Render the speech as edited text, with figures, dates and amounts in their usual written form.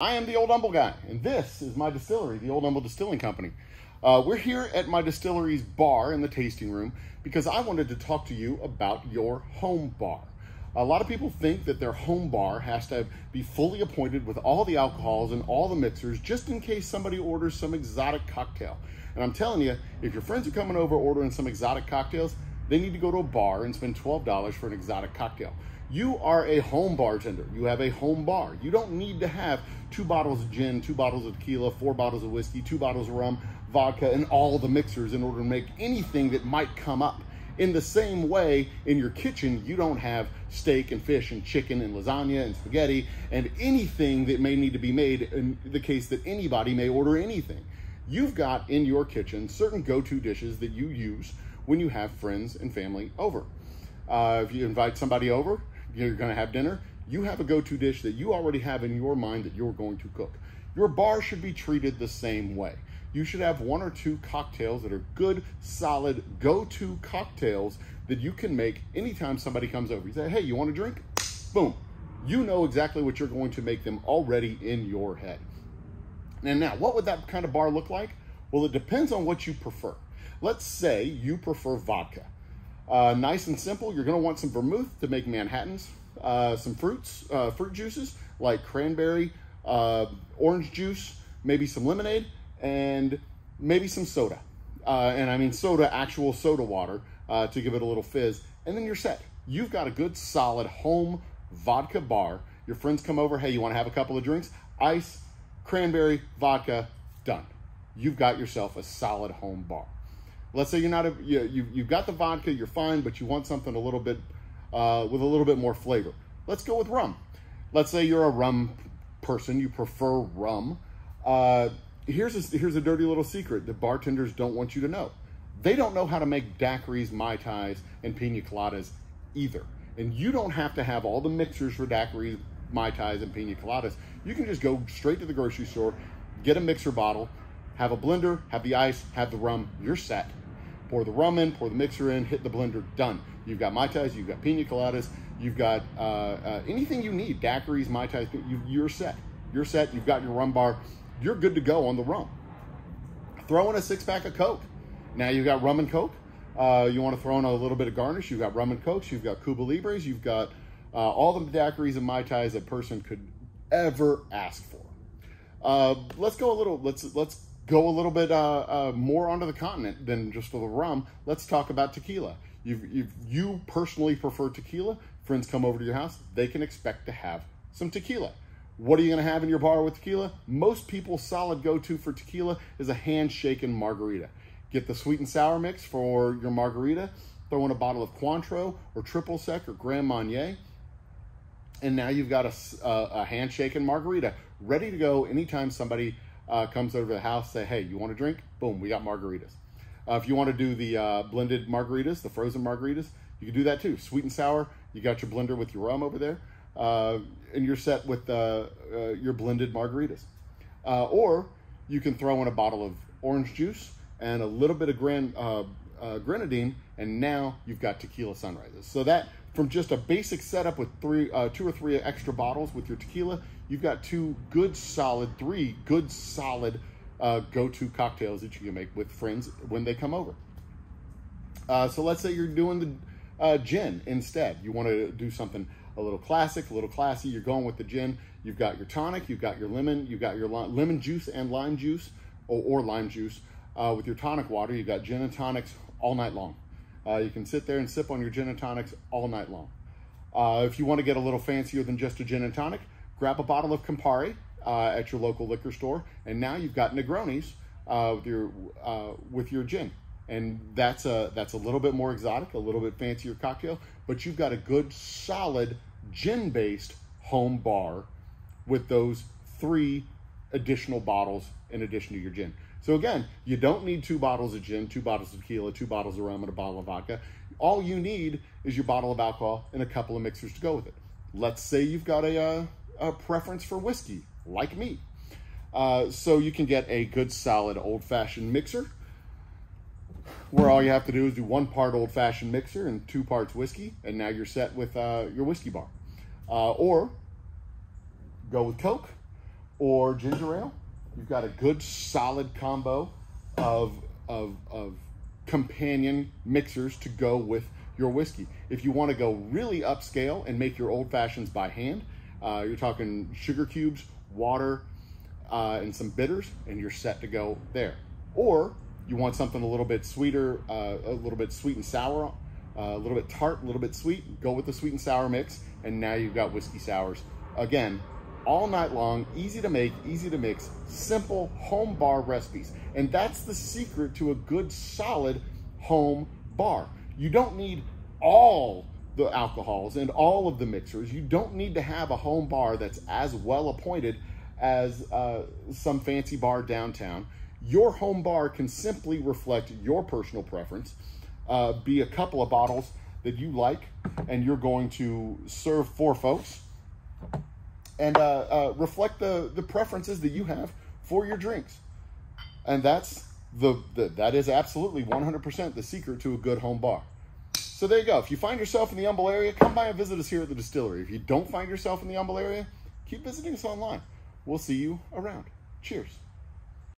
I am the Old Humble Guy, and this is my distillery, the Old Humble Distilling Company. We're here at my distillery's bar in the tasting room because I wanted to talk to you about your home bar. A lot of people think that their home bar has to be fully appointed with all the alcohols and all the mixers just in case somebody orders some exotic cocktail. And I'm telling you, if your friends are coming over ordering some exotic cocktails, they need to go to a bar and spend $12 for an exotic cocktail. You are a home bartender. You have a home bar. You don't need to have 2 bottles of gin, 2 bottles of tequila, 4 bottles of whiskey, 2 bottles of rum, vodka, and all the mixers in order to make anything that might come up. In the same way, in your kitchen, you don't have steak and fish and chicken and lasagna and spaghetti and anything that may need to be made in the case that anybody may order anything. You've got in your kitchen certain go-to dishes that you use when you have friends and family over. If you invite somebody over, you're going to have dinner, you have a go-to dish that you already have in your mind that you're going to cook. Your bar should be treated the same way. You should have 1 or 2 cocktails that are good, solid, go-to cocktails that you can make anytime somebody comes over. You say, hey, you want a drink? Boom. You know exactly what you're going to make them already in your head. And now, what would that kind of bar look like? Well, it depends on what you prefer. Let's say you prefer vodka. Nice and simple, you're gonna want some vermouth to make Manhattans, some fruit juices like cranberry, orange juice, maybe some lemonade, and maybe some soda. And I mean soda, actual soda water, to give it a little fizz, and then you're set. You've got a good solid home vodka bar. Your friends come over, hey, you wanna have a couple of drinks? Ice, cranberry, vodka, done. You've got yourself a solid home bar. Let's say you're not you've got the vodka, you're fine, but you want something a little bit with a little bit more flavor. Let's go with rum. Let's say you're a rum person, you prefer rum. Here's a dirty little secret that bartenders don't want you to know. They don't know how to make daiquiris, mai tais, and pina coladas either. And you don't have to have all the mixers for daiquiris, mai tais, and pina coladas. You can just go straight to the grocery store, get a mixer bottle, have a blender, have the ice, have the rum, you're set. Pour the rum in, pour the mixer in, hit the blender, done. You've got mai tais, you've got pina coladas, you've got anything you need, daiquiris, mai tais, you're set. You're set, you've got your rum bar, you're good to go on the rum. Throw in a 6-pack of Coke. Now you've got rum and Coke. You want to throw in a little bit of garnish, you've got rum and Cokes, you've got Cuba Libres, you've got all the daiquiris and mai tais a person could ever ask for. Let's go a little bit more onto the continent than just for the rum. Let's talk about tequila. You personally prefer tequila. Friends come over to your house, they can expect to have some tequila. What are you gonna have in your bar with tequila? Most people's solid go-to for tequila is a hand-shaken margarita. Get the sweet and sour mix for your margarita, throw in a bottle of Cointreau or Triple Sec or Grand Marnier, and now you've got a hand-shaken margarita ready to go anytime somebody comes over to the house, say, hey, you want a drink? Boom, we got margaritas. If you want to do the blended margaritas, the frozen margaritas, you can do that too. Sweet and sour, you got your blender with your rum over there, and you're set with your blended margaritas. Or you can throw in a bottle of orange juice and a little bit of grenadine, and now you've got tequila sunrises. So that, from just a basic setup with 2 or 3 extra bottles with your tequila, you've got 3 good solid go-to cocktails that you can make with friends when they come over. So let's say you're doing the gin instead. You want to do something a little classic, a little classy. You're going with the gin. You've got your tonic, you've got your lemon, you've got your lemon juice and lime juice, or lime juice. With your tonic water, you've got gin and tonics all night long. You can sit there and sip on your gin and tonics all night long. If you want to get a little fancier than just a gin and tonic, grab a bottle of Campari at your local liquor store, and now you've got Negronis with your gin. And that's a little bit more exotic, a little bit fancier cocktail, but you've got a good solid gin-based home bar with those 3 additional bottles in addition to your gin. So again, you don't need 2 bottles of gin, 2 bottles of tequila, 2 bottles of rum, and a bottle of vodka. All you need is your bottle of alcohol and a couple of mixers to go with it. Let's say you've got a preference for whiskey, like me. So you can get a good solid old-fashioned mixer, where all you have to do is do 1 part old-fashioned mixer and 2 parts whiskey, and now you're set with your whiskey bar. Or go with Coke, or ginger ale. You've got a good solid combo of companion mixers to go with your whiskey. If you want to go really upscale and make your old fashions by hand, you're talking sugar cubes, water, and some bitters, and you're set to go there. Or you want something a little bit sweeter, a little bit sweet and sour, a little bit tart, a little bit sweet, go with the sweet and sour mix, and now you've got whiskey sours. Again, all night long, easy to make, easy to mix, simple home bar recipes. And that's the secret to a good, solid home bar. You don't need all the alcohols and all of the mixers. You don't need to have a home bar that's as well appointed as some fancy bar downtown. Your home bar can simply reflect your personal preference, be a couple of bottles that you like and you're going to serve for folks, and reflect the preferences that you have for your drinks. And that is absolutely 100% the secret to a good home bar. So there you go. If you find yourself in the Humble area, come by and visit us here at the distillery. If you don't find yourself in the Humble area, keep visiting us online. We'll see you around. Cheers.